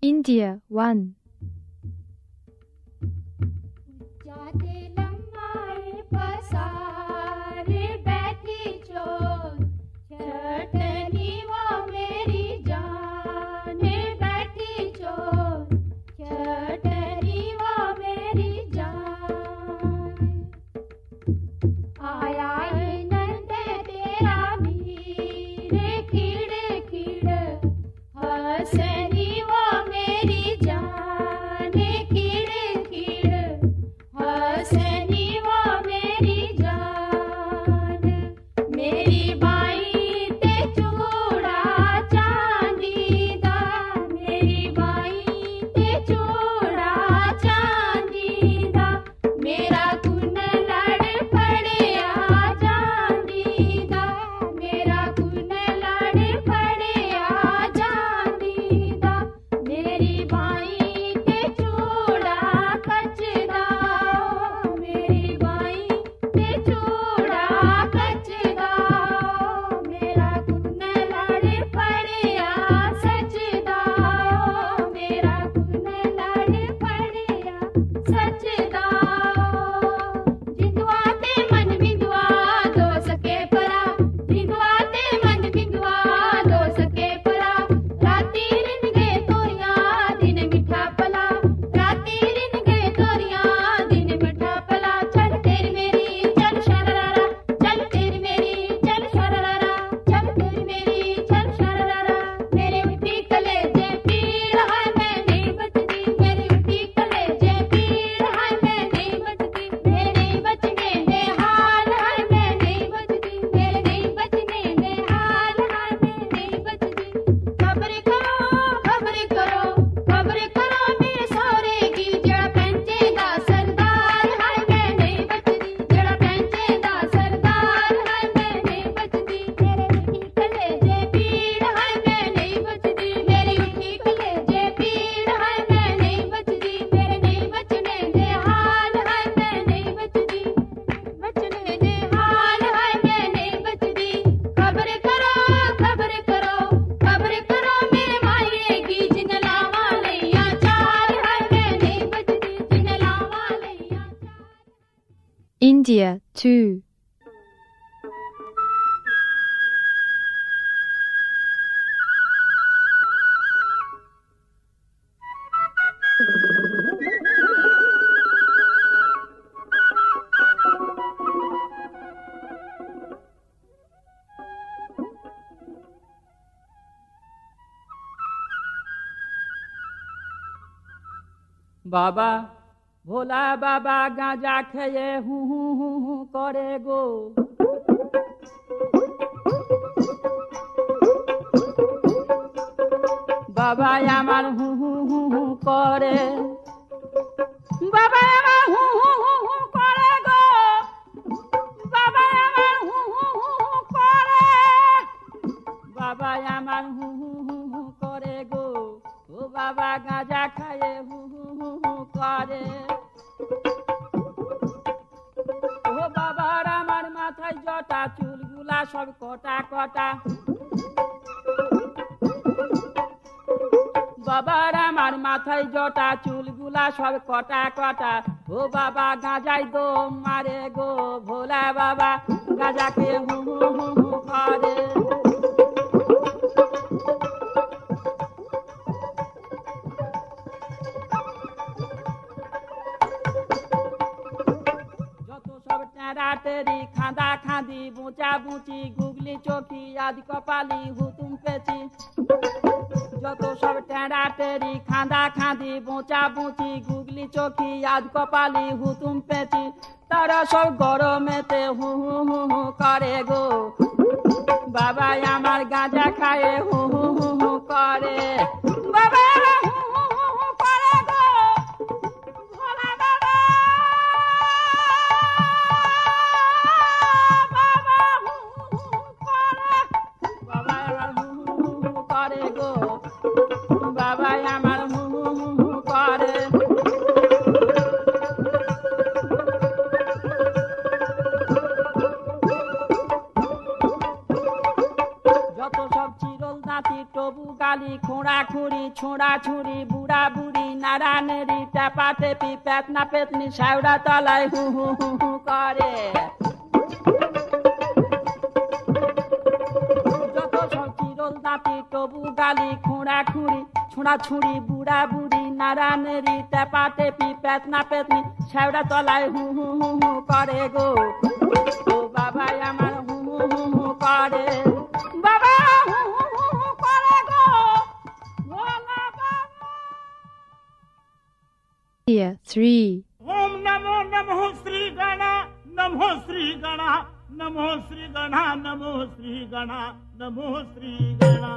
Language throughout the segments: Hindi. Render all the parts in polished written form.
India 1. India 2. बाबा भोला बाबा गांजा खेये हूँ करे गो। बाबा आमार हूँ करे, बाबा आमार हूँ करे गो। बाबा आमार हूँ करे, बाबा आमार हूँ करे गो। ओ बाबा गांजा खाए हूँ करे। ও বাবার আমার মাথায় জটা, চুলগুলা সব কটা কটা। বাবার আমার মাথায় জটা, চুলগুলা সব কটা কটা। ও বাবা গাঁজায় দম মারে গো। ভোলা বাবা গাঁজাকে হু হু হু হু করে। तेरी खांदा खांदी बूचा बूची गुगली चौकी आदि कपाली हुतुम पेची। जो तो सब टेढ़ा तेरी खांदा खांदी बूचा बूची गुगली चौकी आदि कपाली हुतुम पेची। तारा सब गरमे ते हु हु हु हु करे गो। बाबा आमार गांजा खाए हु हु हु हु करे। बाबा ছোঁড়া ছুঁড়ি বুড়া বুড়ি নাড়া নেড়ি টেপা টেপি পেতনা পেতনি শেওড়া তলায় হু হু হু হু করে যত সব চিরল দাঁতি তবু গালি খোঁড়া খুঁড়ি ছোঁড়া ছুঁড়ি বুড়া বুড়ি নাড়া নেড়ি টেপা টেপি পেতনা পেতনি শেওড়া তলায় হু হু হু হু করে গো ও বাবা আমার হু হু হু হু করে বাবা হু হু হু হু করে গো ভোলা বাবা। India 3. ओम नमो नमो श्री गणा नमो श्री गणा नमो श्री गणा नमो श्री गणा नमो श्री गणा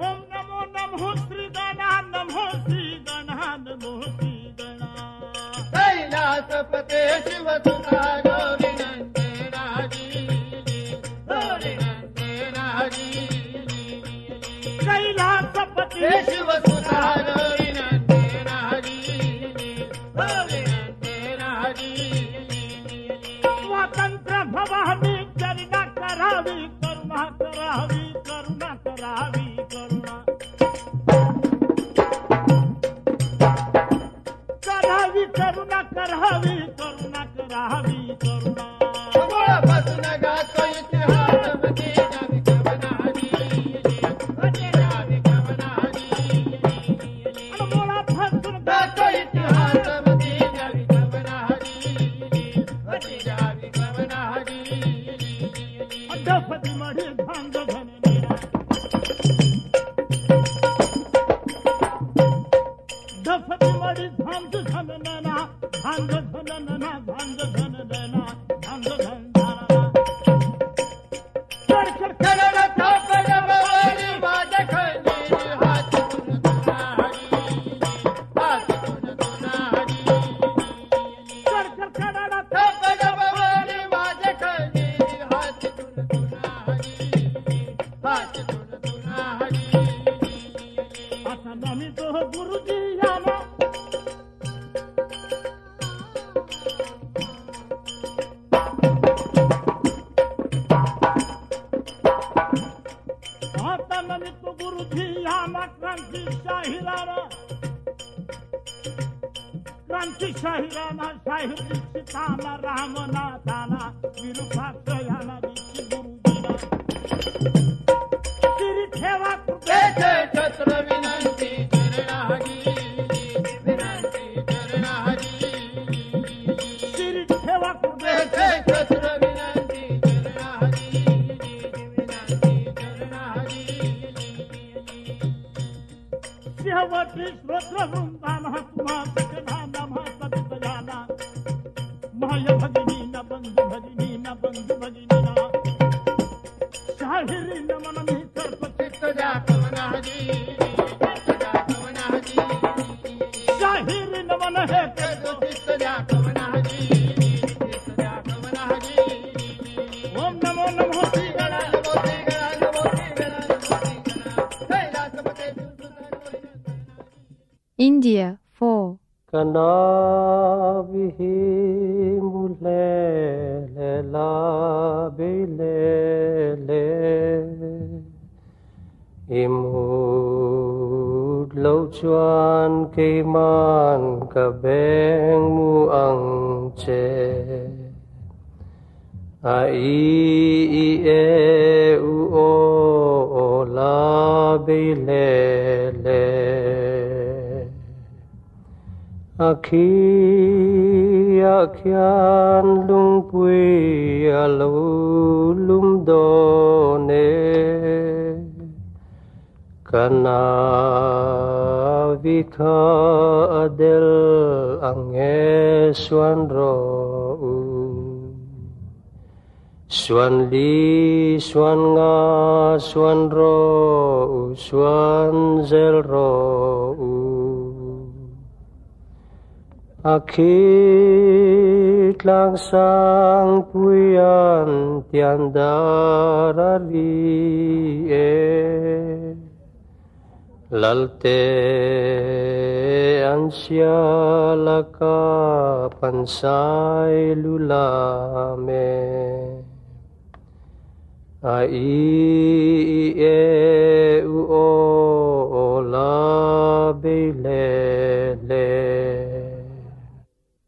ओम नमो नमो श्री गणा नमो श्री गणा नमो श्री गणा कैलासपते शिवसुता गौरी नंदे राजी गौरी नंदे राजी कैलासपते शिवसुता गौरी नंदे राजी गौरी नंदे राजी स्वतंत्र भवानी चरणा करावी करुणा करावी करुणा करावी करुणा करावी करुणा करावी करुणा करावी करुणा बसनगा तो इतिहास मते जावी कवनारी मते जावी कवनारी अनमोला फसुन गा तो इतिहास मते जावी कवनारी मते जावी कवनारी अड्डपति मढ़ी भांग घन नेना डफति मढ़ी भांग घन नेना भांग घन नेना भांग घन नेना भांग घन धारा कर कर कलर थाप जबवारी बाज खनी हाथ कुन तुनारी हाथ कुन तुनारी कर कर कनाडा थाप जबवारी बाज खनी हाथ कुन तुनारी हाथ कुन तुनारी आता नमी तो गुरुजी याना आता नमी तो गुरुजी याना क्रांती शाहिराना शाहिर दीक्षिताना रामनाथाना विरूपाक्ष याना दीक्षि गुरुजीना श्री ठेवा कृपे जय छत्र विनंती चरणारी विनंती चरणारी श्री ठेवा कृपे जय छत्र विनंती चरणारी विनंती चरणारी सिंहवती श्रोत्र वृंदान तुम्हा सकना नमः सतजाना माय भगिनी न बंधु भगिनी न बंधु भगिनी न शाहिरी नमन मित्र चित्त जा कवनारी चित्त जा कवनारी शाहिरी नमन है चित्त जा कवनारी चित्त जा कवनारी ओम नमो नमो श्री गणा नमो श्री गणा नमो श्री गणा नमो श्री गणा कैलासपते शिवसुता गौरी नंदे India 4. Kanabihi mulele la bilele imud lo chuan keiman kabeng mu ang che ai e u o la bilele Akhi akhian lung pui alo lum done kana vikha adel ange swan ro swan li swan nga swan ro swan zel ro Akit lang sang puyan tiandara rie lalte ansya laka pansai lulame ai e u o la belele.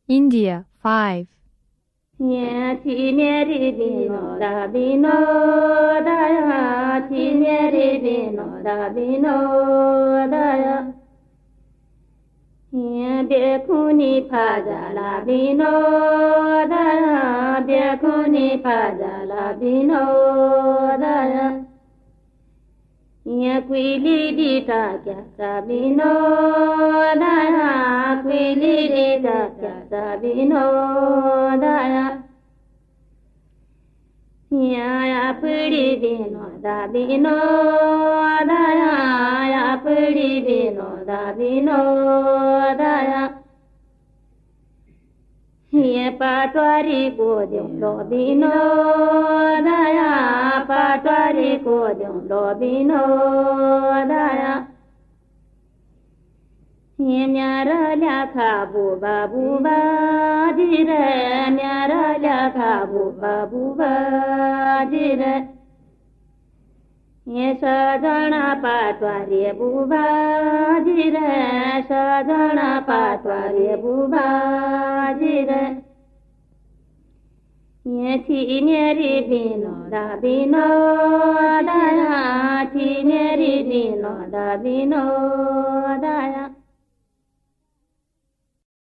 India 5. 天气面的比诺达比诺达呀，天面的比诺达比诺达呀，天别哭你帕加拉比诺达呀，别哭你帕加拉比诺达呀，天归里的大家萨比诺达呀，归里的大家萨比诺达呀。呀普里比诺达比诺达呀普里比诺达比诺达呀，也把抓的过的罗比诺达呀，把抓的过的罗比诺达呀。म्यारा ल्याखा बुबा बुबा जिरे म्यारा ल्याखा बुबा बुबा जिरे ये सजना पाटवारी बुबा जिरे सजना पाटवारी बुबा जिरे ये थी मेरी बिनोदा बिनोदा थी मेरी बिनोदा बिनोदा